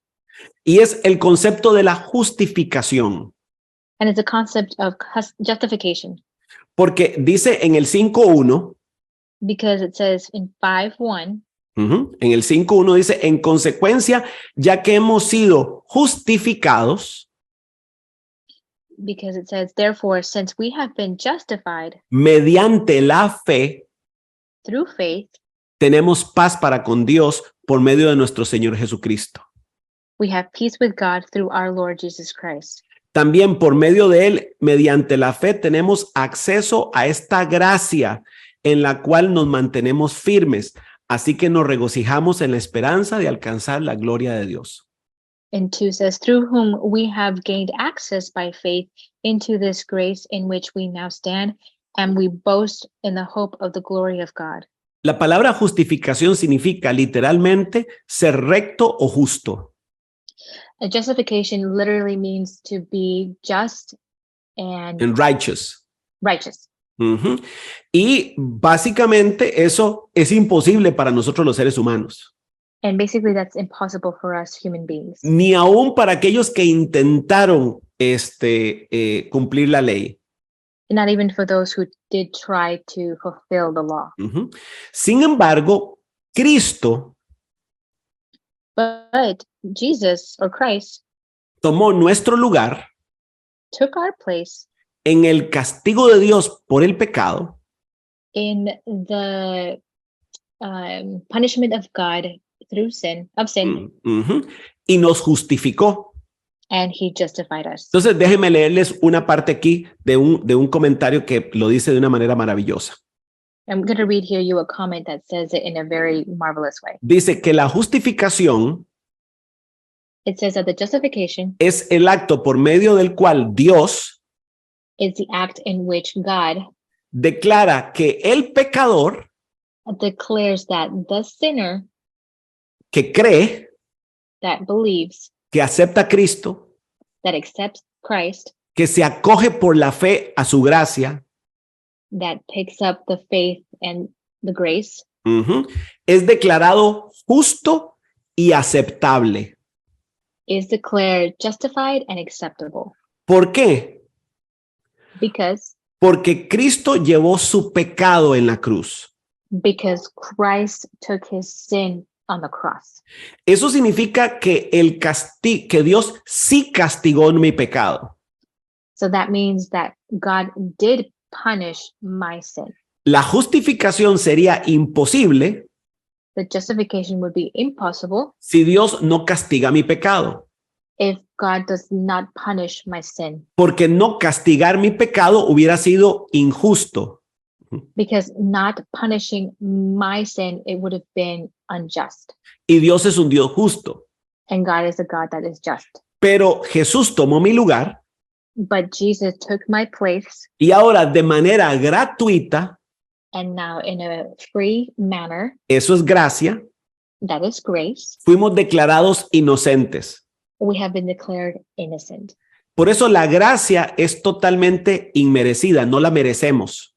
Y es el concepto de la justificación.
And it's a concept of justification.
Porque dice en el 5.1,
Because it says in 5:1,
en el 5.1 dice, en consecuencia, ya que hemos sido justificados,
because it says, therefore, since we have been justified
mediante la fe,
through faith,
tenemos paz para con Dios por medio de nuestro Señor Jesucristo.
we have peace with God through our Lord Jesus Christ.
También por medio de él, mediante la fe, tenemos acceso a esta gracia en la cual nos mantenemos firmes. Así que nos regocijamos en la esperanza de alcanzar la gloria de Dios.
And 2 says, through whom we have gained access by faith into this grace in which we now stand, and we boast in the hope of the glory of God.
La palabra justificación significa literalmente ser recto o justo.
A justification literally means to be just and
And righteous.
righteous.
Ujú. Y básicamente eso es imposible para nosotros los seres humanos,
And basically, that's impossible for us human beings,
ni aún para aquellos que intentaron cumplir la ley.
not even for those who did try to fulfill the law.
Ujú. Sin embargo, Cristo
But Jesus or Christ
tomó nuestro lugar
took our place
en el castigo de Dios por el pecado
in the punishment of God through sin,
ujú, y nos justificó.
and he justified us.
Entonces, déjenme leerles una parte aquí de un comentario que lo dice de una manera maravillosa.
I'm going to read here you a comment that says it in a very marvelous way.
Dice que la justificación
It says that the justification
es el acto por medio del cual Dios
is the act in which God
declara que el pecador
declares that the sinner
que cree,
that believes,
que acepta a Cristo,
that accepts Christ,
que se acoge por la fe a su gracia,
that picks up the faith and the grace,
ujú, es declarado justo y aceptable.
is declared justified and acceptable.
¿Por qué?
Because
Cristo llevó su pecado en la cruz.
Christ took his sin on the cross.
Eso significa que que Dios sí castigó mi pecado.
So that means that God did punish my sin.
La justificación sería imposible
The justification would be impossible
si Dios no castiga mi pecado.
if God does not punish my sin,
Porque no castigar mi pecado hubiera sido injusto.
because not punishing my sin, it would have been unjust.
Y Dios es un Dios justo.
And God is a God that is just.
Pero Jesús tomó mi lugar
But Jesus took my place,
y ahora de manera gratuita,
and now in a free manner,
eso es gracia,
that is grace,
fuimos declarados inocentes.
we have been declared innocent.
Por eso la gracia es totalmente inmerecida, no la merecemos,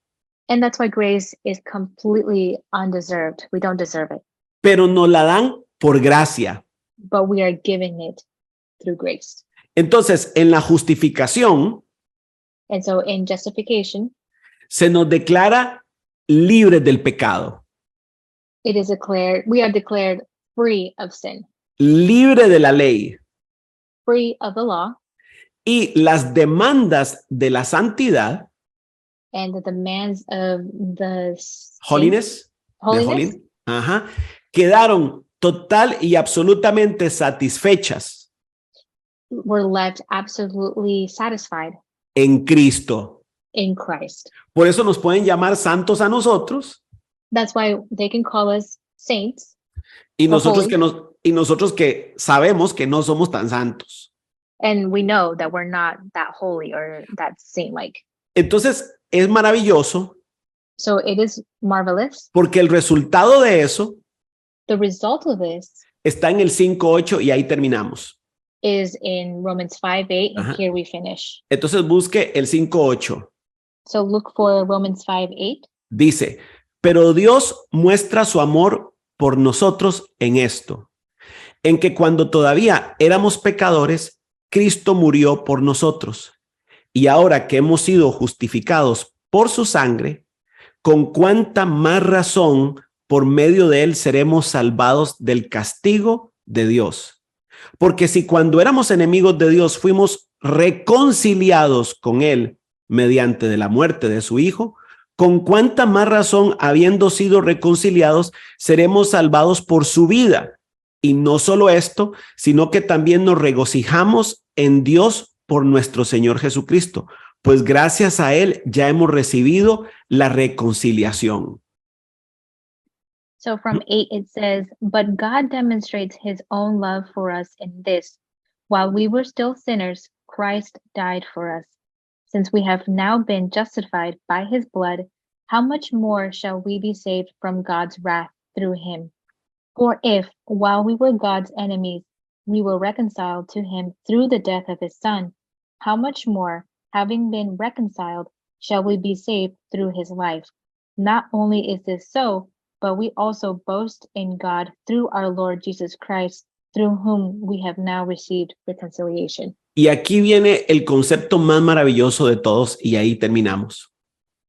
And that's why grace is completely undeserved. We don't deserve it,
pero nos la dan por gracia.
but we are giving it through grace.
Entonces, en la justificación
And so in justification,
se nos declara libres del pecado,
it is declared, we are declared free of sin,
libre de la ley,
free of the law,
y las demandas de la santidad,
and the demands of the
holiness, de
holiness
ajá, quedaron total y absolutamente satisfechas
were left absolutely satisfied
en Cristo.
in Christ.
Por eso nos pueden llamar santos a nosotros
That's why they can call us saints,
y
O
nosotros que sabemos que no somos tan santos.
and we know that we're not that holy or that saint-like.
Entonces es maravilloso
So it is marvelous.
porque el resultado de eso
The result of this
está en el 5:8 y ahí terminamos.
is in Romans 5:8, and
Ajá.
here we finish.
Entonces busque el 5:8.
So look for Romans 5:8.
Dice, pero Dios muestra su amor por nosotros en esto, en que cuando todavía éramos pecadores, Cristo murió por nosotros. Y ahora que hemos sido justificados por su sangre, con cuánta más razón por medio de él seremos salvados del castigo de Dios. Porque si cuando éramos enemigos de Dios fuimos reconciliados con él mediante de la muerte de su Hijo, con cuánta más razón, habiendo sido reconciliados, seremos salvados por su vida. Y no solo esto, sino que también nos regocijamos en Dios por nuestro Señor Jesucristo, pues gracias a él ya hemos recibido la reconciliación.
So from 8, it says, but God demonstrates his own love for us in this: while we were still sinners, Christ died for us. Since we have now been justified by his blood, how much more shall we be saved from God's wrath through him? For if, while we were God's enemies, we were reconciled to him through the death of his son, how much more, having been reconciled, shall we be saved through his life. Not only is this so, but we also boast in God through our Lord Jesus Christ, through whom we have now received reconciliation.
Y aquí viene el concepto más maravilloso de todos y ahí terminamos.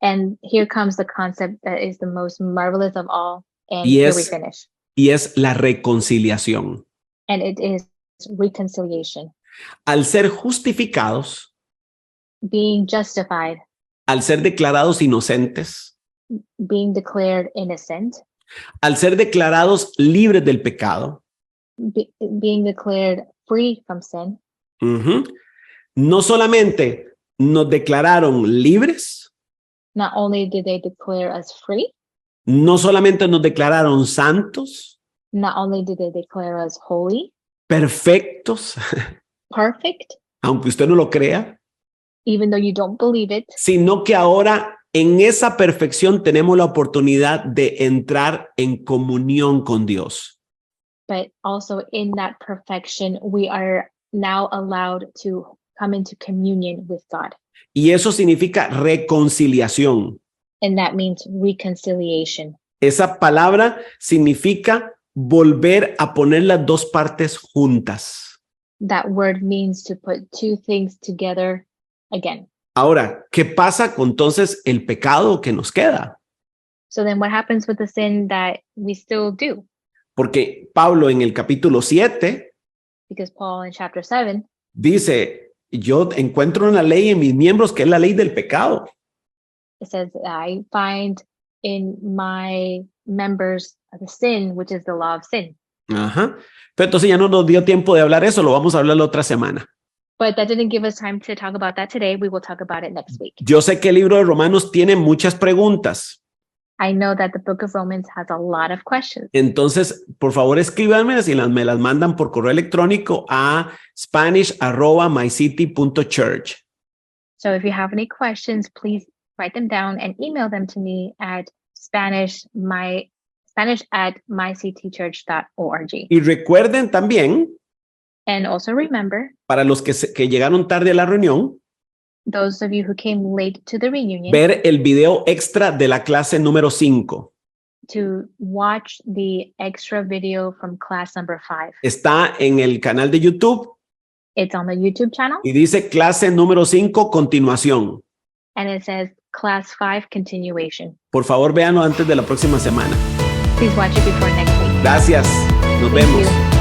And here comes the concept that is the most marvelous of all, and
Y
here
es-
we finish.
Y es la reconciliación.
And it is reconciliation.
Al ser justificados,
Being justified,
al ser declarados inocentes,
being declared innocent,
al ser declarados libres del pecado,
being declared free from sin.
ujú, no solamente nos declararon libres,
Not only did they declare us free,
no solamente nos declararon santos,
not only did they declare us holy,
perfectos,
perfect,
aunque usted no lo crea,
even though you don't believe it,
sino que ahora en esa perfección tenemos la oportunidad de entrar en comunión con Dios.
but also in that perfection, we are now allowed to come into communion with God.
Y eso significa reconciliación.
And that means reconciliation.
Esa palabra significa volver a poner las dos partes juntas.
That word means to put two things together again.
Ahora, ¿qué pasa con entonces el pecado que nos queda?
So then what happens with the sin that we still do?
Porque Pablo en el capítulo 7
Because Paul in chapter 7
dice, yo encuentro una ley en mis miembros que es la ley del pecado.
it says, I find in my members the sin, which is the law of sin.
Ajá. Pero entonces ya no nos dio tiempo de hablar eso, lo vamos a hablar la otra semana.
But that didn't give us time to talk about that today. We will talk about it next week.
Yo sé que el libro de Romanos tiene muchas preguntas.
I know that the book of Romans has a lot of questions.
Entonces, por favor, escríbanme y me las mandan por correo electrónico a spanish@mycity.church.
So if you have any questions, please write them down and email them to me at spanish@myctchurch.org.
Y recuerden también,
And also remember,
para los que llegaron tarde a la reunión,
those of you who came late to the reunion,
ver el video extra de la clase número 5.
to watch the extra video from class number 5.
Está en el canal de YouTube
It's on the YouTube channel
y dice clase número 5, continuación.
and it says class 5 continuation.
Por favor, véanlo antes de la próxima semana.
Please watch it before next week.
Gracias. Nos
Thank
vemos.
you.